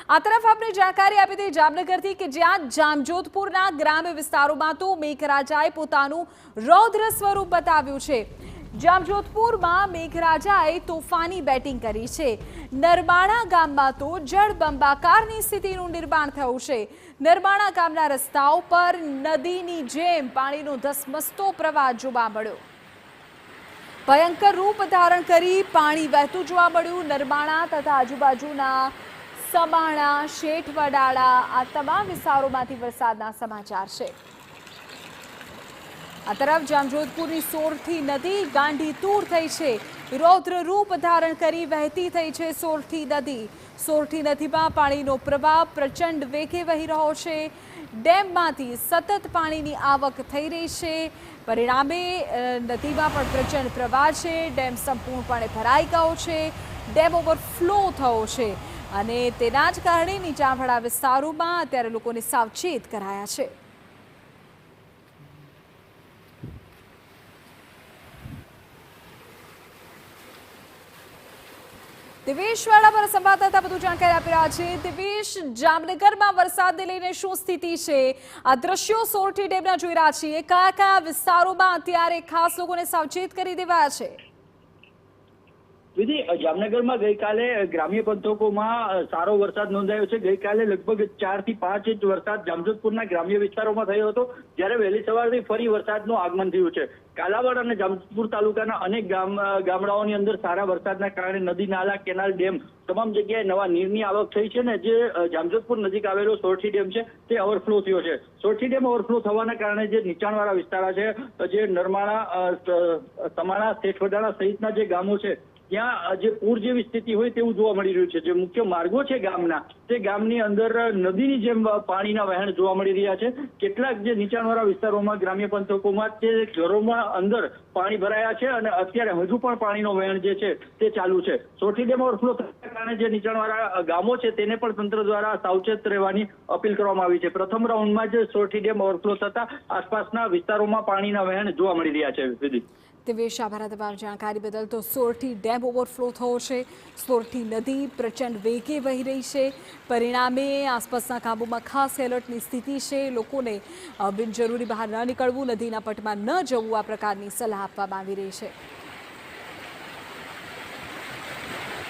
આ તરફ આપણે જાણકારી આપી હતી જામનગરથી કે જ્યાં જામજોધપુરના ગ્રામ્ય વિસ્તારોમાં તો મેઘરાજાએ પોતાનું રૌદ્ર સ્વરૂપ બતાવ્યું છે। જામજોધપુરમાં મેઘરાજાએ તોફાની બેટિંગ કરી છે। નરમાણા ગામમાં તો જળબંબાકારની સ્થિતિનું નિર્માણ થયું છે। નરમાણા ગામના રસ્તાઓ પર નદીની જેમ પાણીનો ધસમસતો પ્રવાહ જોવા મળ્યો। ભયંકર રૂપ ધારણ કરી પાણી વહેતું જોવા મળ્યું। નરમાણા તથા આજુબાજુના સમાણા, શેઠવડાળા આ તમામ વિસ્તારોમાંથી વરસાદના સમાચાર છે। આ તરફ જામજોધપુરની સોરઠી નદી ગાંડીતૂર થઈ છે। રૌદ્ર રૂપ ધારણ કરી વહેતી થઈ છે સોરઠી નદી। સોરઠી નદીમાં પાણીનો પ્રવાહ પ્રચંડ વેગે વહી રહ્યો છે। ડેમમાંથી સતત પાણીની આવક થઈ રહી છે। પરિણામે નદીમાં પણ પ્રચંડ પ્રવાહ છે। ડેમ સંપૂર્ણપણે ભરાઈ ગયો છે। ડેમ ઓવરફ્લો થયો છે અને તેના જ કારણે નીચાણવાળા વિસ્તારોમાં અત્યારે લોકોને સાવચેત કરાયા છે। દિવેશ વાળા પર સંવાદદાતા વધુ જાણકારી આપી રહ્યા છે। દિવેશ, જામનગરમાં વરસાદને લઈને શું સ્થિતિ છે? આ દ્રશ્યો સોરઠી ડેમના જોઈ રહ્યા છીએ। કયા કયા વિસ્તારોમાં અત્યારે ખાસ લોકોને સાવચેત કરી દેવાયા છે? વિધિ, જામનગરમાં ગઈકાલે ગ્રામ્ય પંથકોમાં સારો વરસાદ નોંધાયો છે। ગઈકાલે લગભગ 4 થી 5 ઇંચ વરસાદ જામજોધપુરના ગ્રામ્ય વિસ્તારોમાં થયો હતો, જ્યારે વહેલી સવારથી ફરી વરસાદનું આગમન થયું છે। કાલાવાડ અને જામજોધપુર તાલુકાના અનેક ગામડાઓની અંદર સારા વરસાદના કારણે નદી, નાલા, કેનાલ, ડેમ તમામ જગ્યાએ નવા નીરની આવક થઈ છે ને જે જામજોધપુર નજીક આવેલો સોરઠી ડેમ છે તે ઓવરફ્લો થયો છે। સોરઠી ડેમ ઓવરફ્લો થવાના કારણે જે નીચાણવાળા વિસ્તારો છે, જે નરમાણા, સમાણા, શેઠવડાળા સહિતના જે ગામો છે ત્યાં જે પૂર જેવી સ્થિતિ હોય તેવું જોવા મળી રહ્યું છે। જે મુખ્ય માર્ગો છે ગામના, તે ગામની અંદર નદીની જેમ પાણીના વહેણ જોવા મળી રહ્યા છે। કેટલાક જે નીચાણવાળા વિસ્તારોમાં, ગ્રામ્ય પંથકોમાં તે ઘરોમાં અંદર પાણી ભરાયા છે અને અત્યારે હજુ પણ પાણીનો વહેણ જે છે તે ચાલુ છે। સોરઠી ડેમ ઓવરફ્લો થવાના કારણે જે નીચાણવાળા ગામો છે તેને પણ તંત્ર દ્વારા સાવચેત રહેવાની અપીલ કરવામાં આવી છે। પ્રથમ રાઉન્ડમાં જ સોરઠી ડેમ ઓવરફ્લો થતા આસપાસના વિસ્તારોમાં પાણીના વહેણ જોવા મળી રહ્યા છે। વિધિ, દિવેશ, આભાર તમામ જાણકારી બદલ। તો સોરઠી ડેમ ઓવરફ્લો થયો છે। સોરઠી નદી પ્રચંડ વેગે વહી રહી છે। પરિણામે આસપાસના ગામોમાં ખાસ એલર્ટની સ્થિતિ છે। લોકોને બિનજરૂરી બહાર ન નીકળવું, નદીના પટમાં ન જવું આ પ્રકારની સલાહ આપવામાં આવી રહી છે।